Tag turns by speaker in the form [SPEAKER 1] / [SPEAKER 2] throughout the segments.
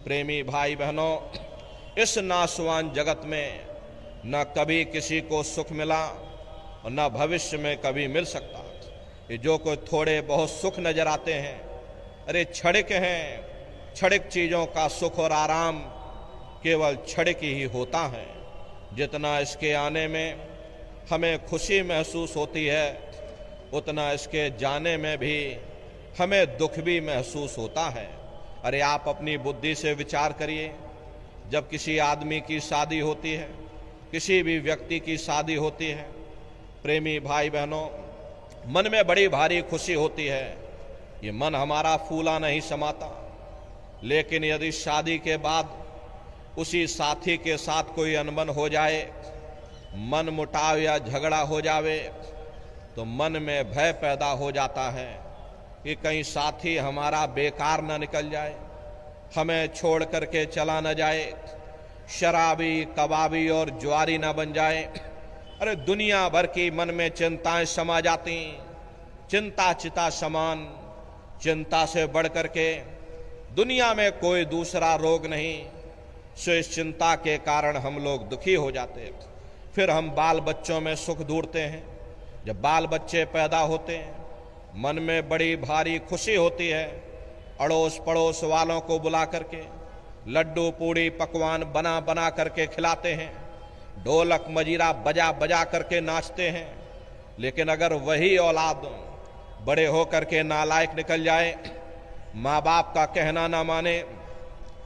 [SPEAKER 1] प्रेमी भाई बहनों, इस नाशवान जगत में न कभी किसी को सुख मिला और न भविष्य में कभी मिल सकता। ये जो कोई थोड़े बहुत सुख नजर आते हैं, अरे क्षणिक हैं। क्षणिक चीज़ों का सुख और आराम केवल क्षणिक ही होता है। जितना इसके आने में हमें खुशी महसूस होती है, उतना इसके जाने में भी हमें दुख भी महसूस होता है। अरे आप अपनी बुद्धि से विचार करिए, जब किसी आदमी की शादी होती है, किसी भी व्यक्ति की शादी होती है, प्रेमी भाई बहनों, मन में बड़ी भारी खुशी होती है। ये मन हमारा फूला नहीं समाता। लेकिन यदि शादी के बाद उसी साथी के साथ कोई अनबन हो जाए, मन मुटाव या झगड़ा हो जावे, तो मन में भय पैदा हो जाता है कि कहीं साथी हमारा बेकार न निकल जाए, हमें छोड़ करके चला न जाए, शराबी, कबाबी और जुआरी न बन जाए। अरे दुनिया भर की मन में चिंताएं समा जाती। चिंता चिता समान, चिंता से बढ़ करके दुनिया में कोई दूसरा रोग नहीं। सो इस चिंता के कारण हम लोग दुखी हो जाते हैं। फिर हम बाल बच्चों में सुख ढूंढते हैं। जब बाल बच्चे पैदा होते हैं, मन में बड़ी भारी खुशी होती है। अड़ोस पड़ोस वालों को बुला करके लड्डू पूड़ी पकवान बना बना करके खिलाते हैं, ढोलक मजीरा बजा बजा करके नाचते हैं। लेकिन अगर वही औलाद बड़े होकर के नालायक निकल जाए, माँ बाप का कहना ना माने,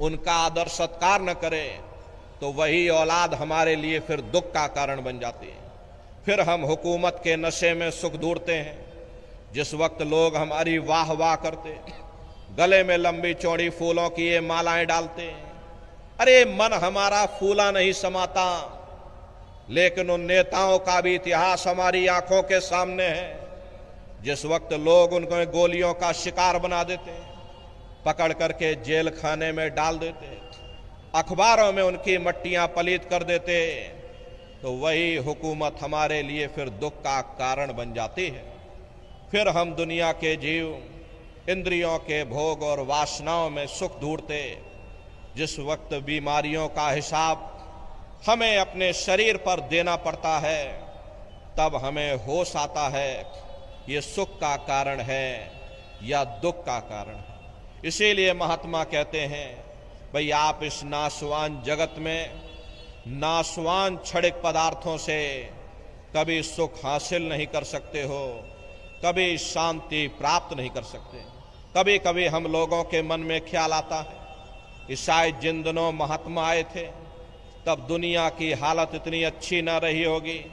[SPEAKER 1] उनका आदर सत्कार न करे, तो वही औलाद हमारे लिए फिर दुख का कारण बन जाती है। फिर हम हुकूमत के नशे में सुख ढूंढते हैं। जिस वक्त लोग हमारी वाह वाह करते, गले में लंबी चौड़ी फूलों की ये मालाएं डालते, अरे मन हमारा फूला नहीं समाता। लेकिन उन नेताओं का भी इतिहास हमारी आंखों के सामने है। जिस वक्त लोग उनको गोलियों का शिकार बना देते, पकड़ करके जेल खाने में डाल देते, अखबारों में उनकी मट्टियां पलीत कर देते, तो वही हुकूमत हमारे लिए फिर दुख का कारण बन जाती है। फिर हम दुनिया के जीव इंद्रियों के भोग और वासनाओं में सुख ढूंढते। जिस वक्त बीमारियों का हिसाब हमें अपने शरीर पर देना पड़ता है, तब हमें होश आता है ये सुख का कारण है या दुख का कारण है। इसीलिए महात्मा कहते हैं, भाई आप इस नाशवान जगत में नाशवान क्षणिक पदार्थों से कभी सुख हासिल नहीं कर सकते हो, कभी शांति प्राप्त नहीं कर सकते। कभी कभी हम लोगों के मन में ख्याल आता है कि शायद जिन दिनों महात्मा आए थे, तब दुनिया की हालत इतनी अच्छी न रही होगी,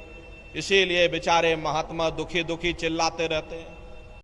[SPEAKER 1] इसीलिए बेचारे महात्मा दुखी दुखी चिल्लाते रहते हैं।